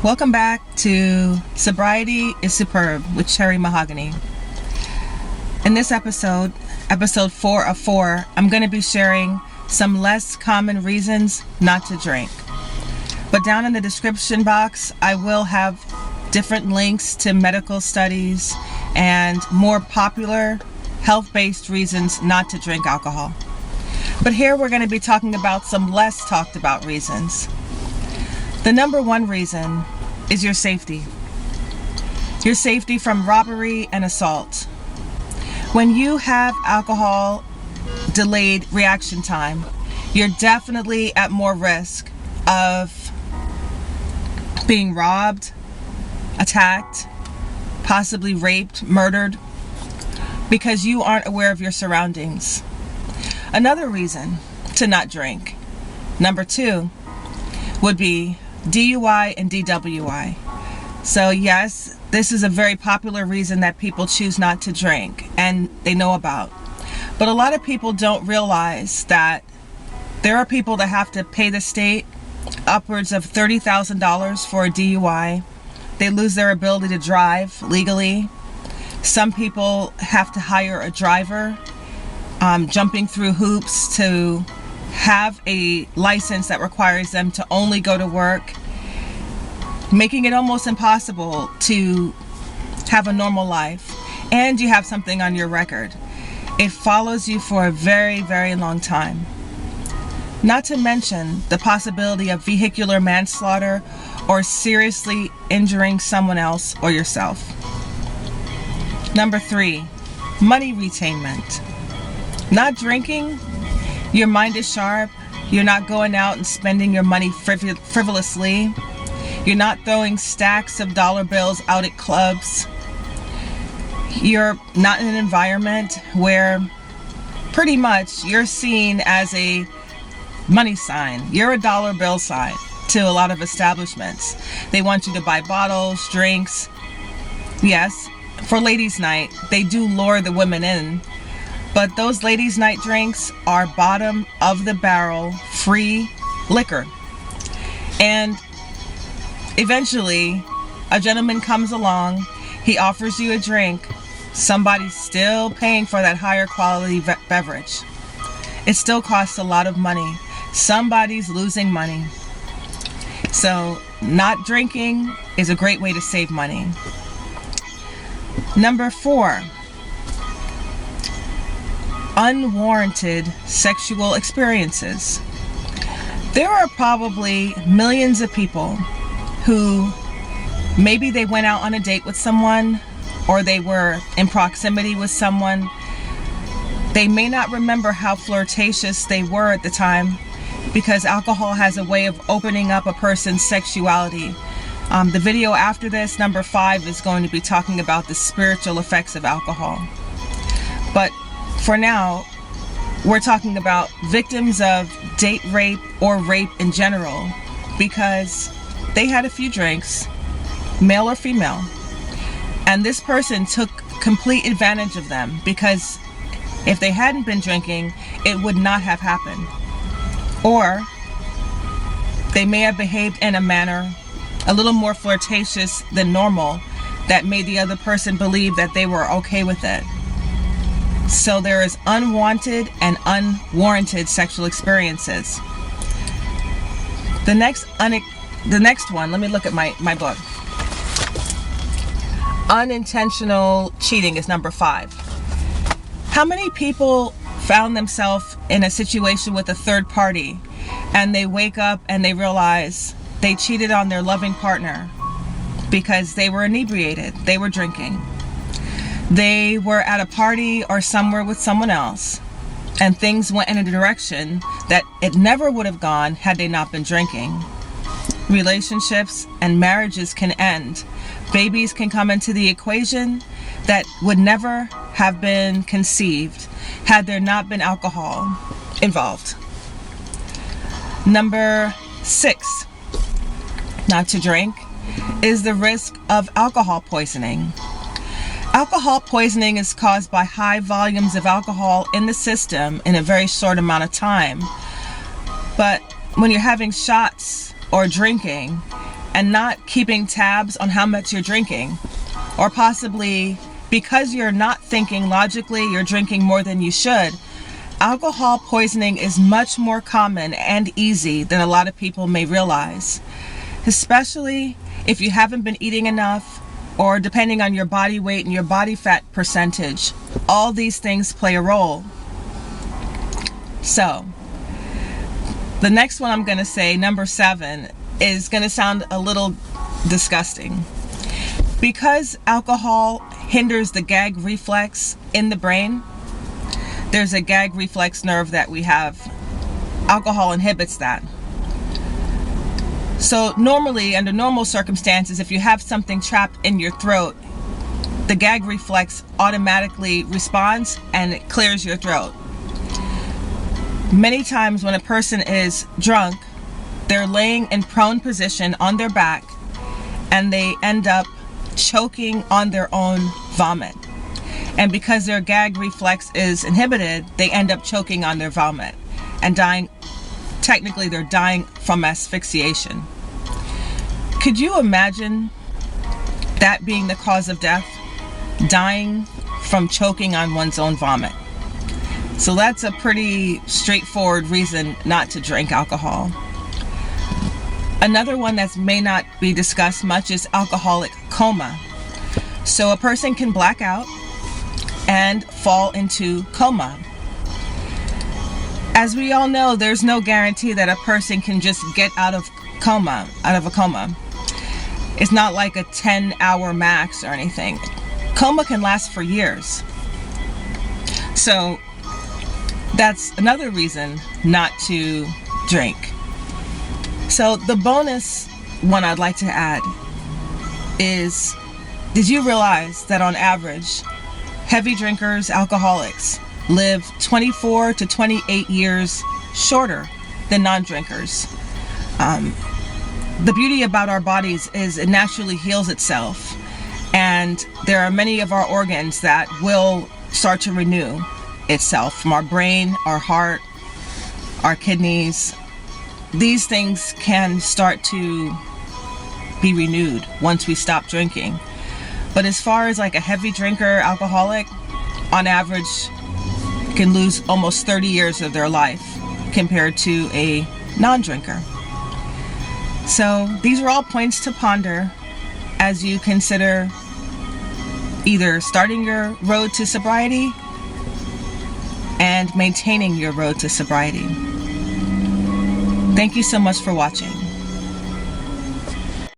Welcome back to Sobriety is Superb with Cherry Mahogany. In this episode 4 of 4, I'm going to be sharing some less common reasons not to drink. But down in the description box, I will have different links to medical studies and more popular health-based reasons not to drink alcohol. But here we're going to be talking about some less talked about reasons. The number one reason is your safety. Your safety from robbery and assault. When you have alcohol delayed reaction time, you're definitely at more risk of being robbed, attacked, possibly raped, murdered, because you aren't aware of your surroundings. Another reason to not drink, number 2, would be DUI and DWI. So yes, this is a very popular reason that people choose not to drink and they know about. But a lot of people don't realize that there are people that have to pay the state upwards of $30,000 for a DUI. They lose their ability to drive legally. Some people have to hire a driver, jumping through hoops to have a license that requires them to only go to work, making it almost impossible to have a normal life. And you have something on your record. It follows you for a very, very long time. Not to mention the possibility of vehicular manslaughter or seriously injuring someone else or yourself. Number 3, money retainment. Not drinking, your mind is sharp, you're not going out and spending your money frivolously, you're not throwing stacks of dollar bills out at clubs, you're not in an environment where pretty much you're seen as a money sign, you're a dollar bill sign to a lot of establishments. They want you to buy bottles, drinks. Yes, for ladies' night, they do lure the women in. But those ladies' night drinks are bottom of the barrel free liquor. And eventually, a gentleman comes along, he offers you a drink, somebody's still paying for that higher quality beverage. It still costs a lot of money. Somebody's losing money. So, not drinking is a great way to save money. Number 4. Unwarranted sexual experiences. There are probably millions of people who maybe they went out on a date with someone or they were in proximity with someone. They may not remember how flirtatious they were at the time because alcohol has a way of opening up a person's sexuality. The video after this, number 5, is going to be talking about the spiritual effects of alcohol. But for now, we're talking about victims of date rape or rape in general because they had a few drinks, male or female, and this person took complete advantage of them because if they hadn't been drinking, it would not have happened. Or they may have behaved in a manner a little more flirtatious than normal that made the other person believe that they were okay with it. So there is unwanted and unwarranted sexual experiences. The next one, let me look at my book. Unintentional cheating is number 5. How many people found themselves in a situation with a third party and they wake up and they realize they cheated on their loving partner because they were inebriated, they were drinking. They were at a party or somewhere with someone else and things went in a direction that it never would have gone had they not been drinking. Relationships and marriages can end. Babies can come into the equation that would never have been conceived had there not been alcohol involved. Number 6, not to drink, is the risk of alcohol poisoning. Alcohol poisoning is caused by high volumes of alcohol in the system in a very short amount of time. But when you're having shots or drinking, and not keeping tabs on how much you're drinking, or possibly because you're not thinking logically, you're drinking more than you should. Alcohol poisoning is much more common and easy than a lot of people may realize, especially if you haven't been eating enough, or depending on your body weight and your body fat percentage. All these things play a role. So, the next one I'm going to say, number 7, is going to sound a little disgusting. Because alcohol hinders the gag reflex in the brain, there's a gag reflex nerve that we have. Alcohol inhibits that. So normally, under normal circumstances, if you have something trapped in your throat, the gag reflex automatically responds and it clears your throat. Many times when a person is drunk, they're laying in prone position on their back and they end up choking on their own vomit. And because their gag reflex is inhibited, they end up choking on their vomit and dying. Technically, they're dying from asphyxiation. Could you imagine that being the cause of death? Dying from choking on one's own vomit. So that's a pretty straightforward reason not to drink alcohol. Another one that may not be discussed much is alcoholic coma. So a person can black out and fall into coma. As we all know, there's no guarantee that a person can just get out of a coma. It's not like a 10-hour max or anything. Coma can last for years. So that's another reason not to drink. So the bonus one I'd like to add is, did you realize that on average, heavy drinkers, alcoholics, live 24 to 28 years shorter than non-drinkers? The beauty about our bodies is it naturally heals itself, and there are many of our organs that will start to renew itself, from our brain, our heart, our kidneys. These things can start to be renewed once we stop drinking. But as far as like a heavy drinker, alcoholic, on average can lose almost 30 years of their life compared to a non-drinker. So these are all points to ponder as you consider either starting your road to sobriety and maintaining your road to sobriety. Thank you so much for watching.